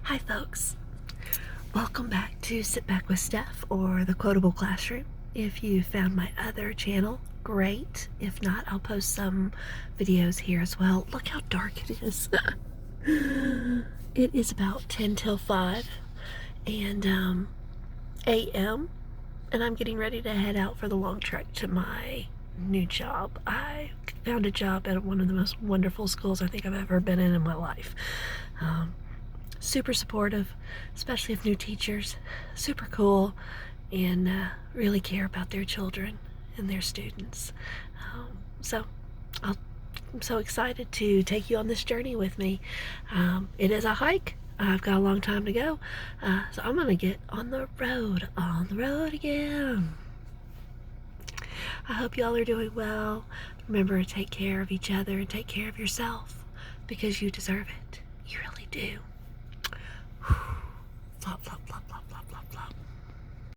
Hi folks, welcome back to Sit Back with Steph or the Quotable Classroom. If you found my other channel, great. If not, I'll post some videos here as well. Look how dark it is. It is about 10 till 5 and a.m. and I'm getting ready to head out for the long trek to my new job. I found a job at one of the most wonderful schools I think I've ever been in my life. Super supportive, especially of new teachers, super cool, and really care about their children and their students. So I'm so excited to take you on this journey with me. It is a hike. I've got a long time to go, so I'm gonna get on the road again. I hope y'all are doing well. Remember to take care of each other and take care of yourself because you deserve it. You really do.